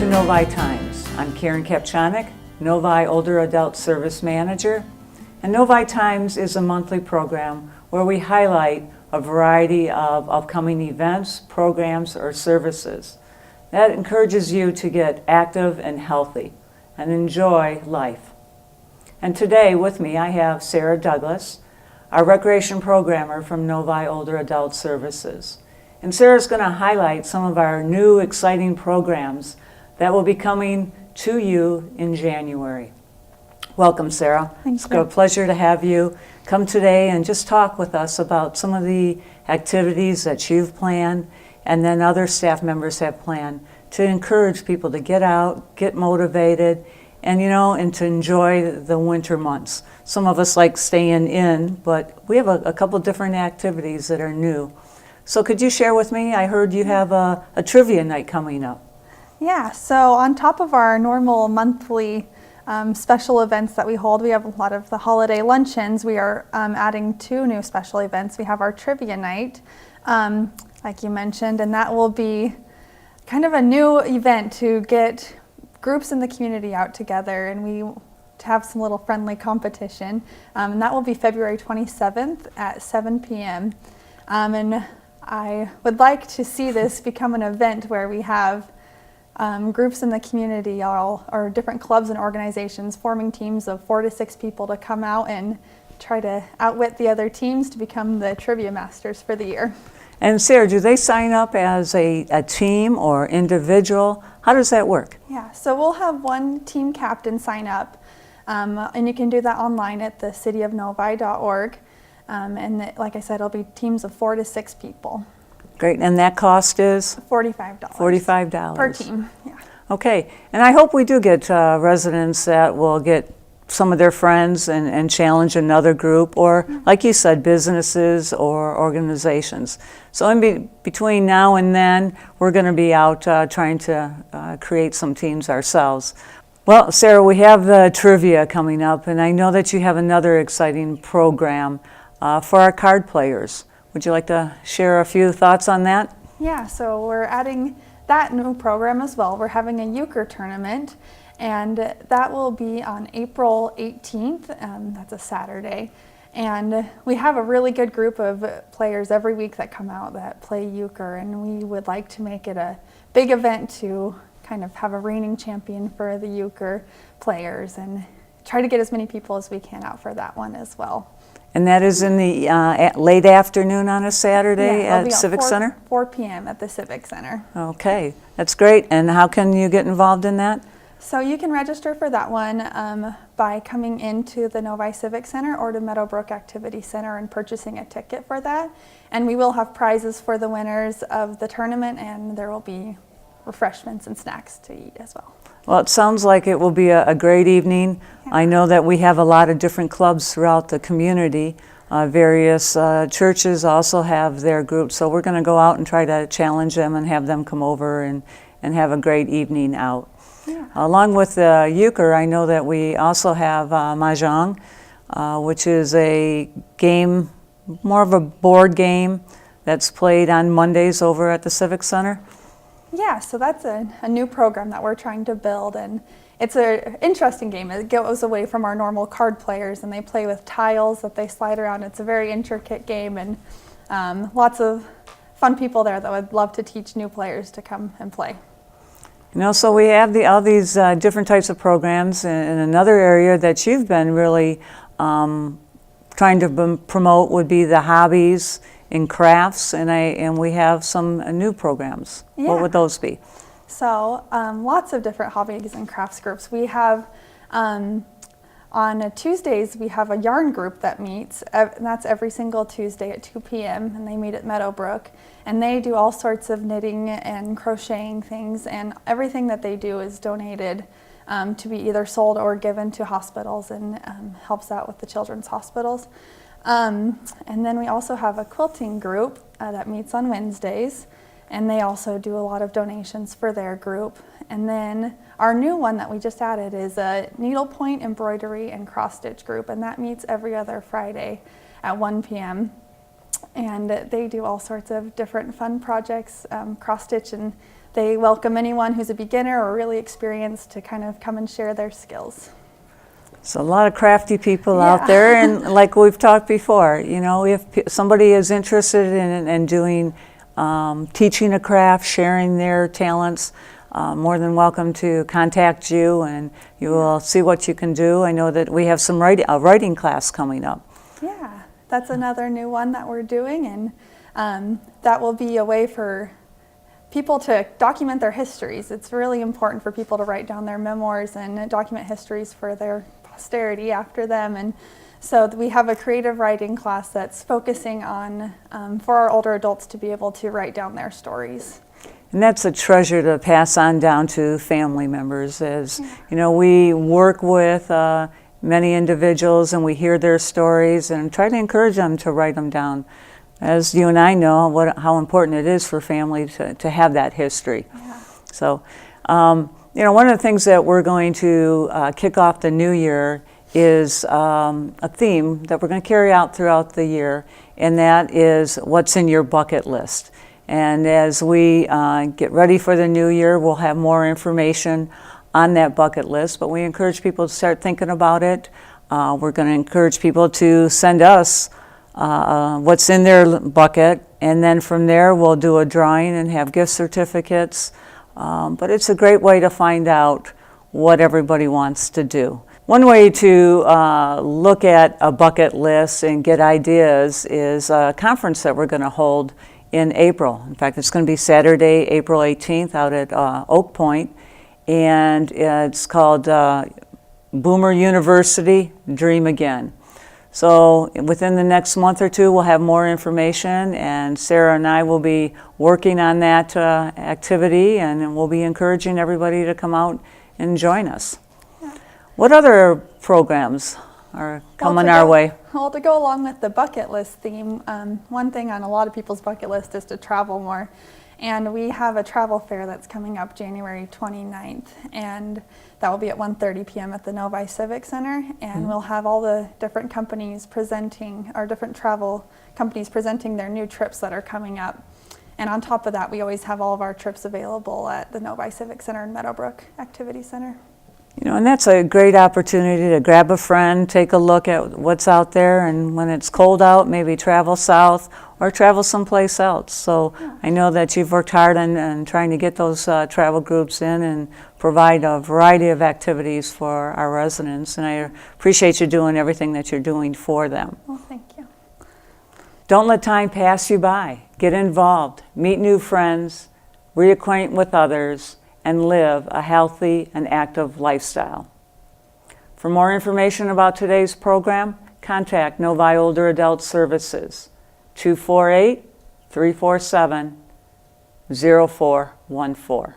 to Novi Times. I'm Karen Kapchanik, Novi Older Adult Service Manager. And Novi Times is a monthly program where we highlight a variety of upcoming events, programs, or services. That encourages you to get active and healthy and enjoy life. And today with me I have Sarah Douglas, our recreation programmer from Novi Older Adult Services. And Sarah's going to highlight some of our new exciting programs that will be coming to you in January. Welcome, Sarah. Thanks. It's a pleasure to have you come today and just talk with us about some of the activities that you've planned and then other staff members have planned to encourage people to get out, get motivated, and to enjoy the winter months. Some of us like staying in, but we have a couple different activities that are new. So could you share with me? I heard you have a trivia night coming up. Yeah, so on top of our normal monthly special events that we hold, we have a lot of the holiday luncheons. We are adding 2 new special events. We have our trivia night, like you mentioned, and that will be kind of a new event to get groups in the community out together, and to have some little friendly competition. And that will be February 27th at 7 p.m. And I would like to see this become an event where we have groups in the community or different clubs and organizations forming teams of 4 to 6 people to come out and try to outwit the other teams to become the trivia masters for the year. And Sarah, do they sign up as a team or individual? How does that work? Yeah, so we'll have one team captain sign up, and you can do that online at thecityofnovi.org. And like I said, it'll be teams of 4 to 6 people. Great, and that cost is? $45. $45. Per team, yeah. Okay, and I hope we do get residents that will get some of their friends and challenge another group, or like you said, businesses or organizations. So in between now and then, we're going to be out trying to create some teams ourselves. Well, Sarah, we have the trivia coming up, and I know that you have another exciting program for our card players. Would you like to share a few thoughts on that? Yeah, so we're adding that new program as well. We're having a euchre tournament, and that will be on April 18th. That's a Saturday. And we have a really good group of players every week that come out that play euchre, and we would like to make it a big event to kind of have a reigning champion for the euchre players and try to get as many people as we can out for that one as well. And that is in the late afternoon on a Saturday at Civic Center? 4 p.m. at the Civic Center. Okay, that's great. And how can you get involved in that? So you can register for that one by coming into the Novi Civic Center or to Meadowbrook Activity Center and purchasing a ticket for that. And we will have prizes for the winners of the tournament, and there will be refreshments and snacks to eat as well. Well, it sounds like it will be a great evening. Yeah. I know that we have a lot of different clubs throughout the community. Various churches also have their groups, so we're going to go out and try to challenge them and have them come over and have a great evening out. Yeah. Along with the euchre, I know that we also have mahjong, which is a game, more of a board game that's played on Mondays over at the Civic Center. Yeah, so that's a new program that we're trying to build, and it's an interesting game. It goes away from our normal card players, and they play with tiles that they slide around. It's a very intricate game, and lots of fun people there that would love to teach new players to come and play. So we have all these different types of programs, and another area that you've been really trying to promote would be the hobbies in crafts, and we have some new programs. Yeah. What would those be? So lots of different hobbies and crafts groups. We have on Tuesdays we have a yarn group that meets, and that's every single Tuesday at 2 p.m. and they meet at Meadowbrook, and they do all sorts of knitting and crocheting things, and everything that they do is donated to be either sold or given to hospitals and helps out with the children's hospitals. And then we also have a quilting group that meets on Wednesdays, and they also do a lot of donations for their group. And then our new one that we just added is a needlepoint, embroidery, and cross-stitch group, and that meets every other Friday at 1 p.m. And they do all sorts of different fun projects, cross-stitch and they welcome anyone who's a beginner or really experienced to kind of come and share their skills. So a lot of crafty people Yeah. out there, and like we've talked before, if somebody is interested in doing, teaching a craft, sharing their talents, more than welcome to contact you, and you will see what you can do. I know that we have a writing class coming up. Yeah, that's another new one that we're doing, and that will be a way for people to document their histories. It's really important for people to write down their memoirs and document histories for their posterity after them. And so we have a creative writing class that's focusing on for our older adults to be able to write down their stories. And that's a treasure to pass on down to family members. As we work with many individuals and we hear their stories and try to encourage them to write them down. As you and I know how important it is for family to have that history. Yeah. So, one of the things that we're going to kick off the new year is a theme that we're going to carry out throughout the year, and that is what's in your bucket list. And as we get ready for the new year, we'll have more information on that bucket list, but we encourage people to start thinking about it. We're going to encourage people to send us what's in their bucket, and then from there we'll do a drawing and have gift certificates. But it's a great way to find out what everybody wants to do. One way to look at a bucket list and get ideas is a conference that we're going to hold in April. In fact, it's going to be Saturday, April 18th out at Oak Point, and it's called Boomer University, Dream Again. So within the next month or two, we'll have more information, and Sarah and I will be working on that activity, and we'll be encouraging everybody to come out and join us. Yeah. What other programs are coming our way? Well, to go along with the bucket list theme, one thing on a lot of people's bucket list is to travel more. And we have a travel fair that's coming up January 29th, and that will be at 1:30 p.m. at the Novi Civic Center, and we'll have all the different companies presenting, our different travel companies presenting their new trips that are coming up. And on top of that, we always have all of our trips available at the Novi Civic Center and Meadowbrook Activity Center. And that's a great opportunity to grab a friend, take a look at what's out there, and when it's cold out, maybe travel south or travel someplace else. So I know that you've worked hard on trying to get those travel groups in and provide a variety of activities for our residents, and I appreciate you doing everything that you're doing for them. Well, thank you. Don't let time pass you by. Get involved, meet new friends, reacquaint with others, and live a healthy and active lifestyle. For more information about today's program, contact Novi Older Adult Services, 248-347-0414.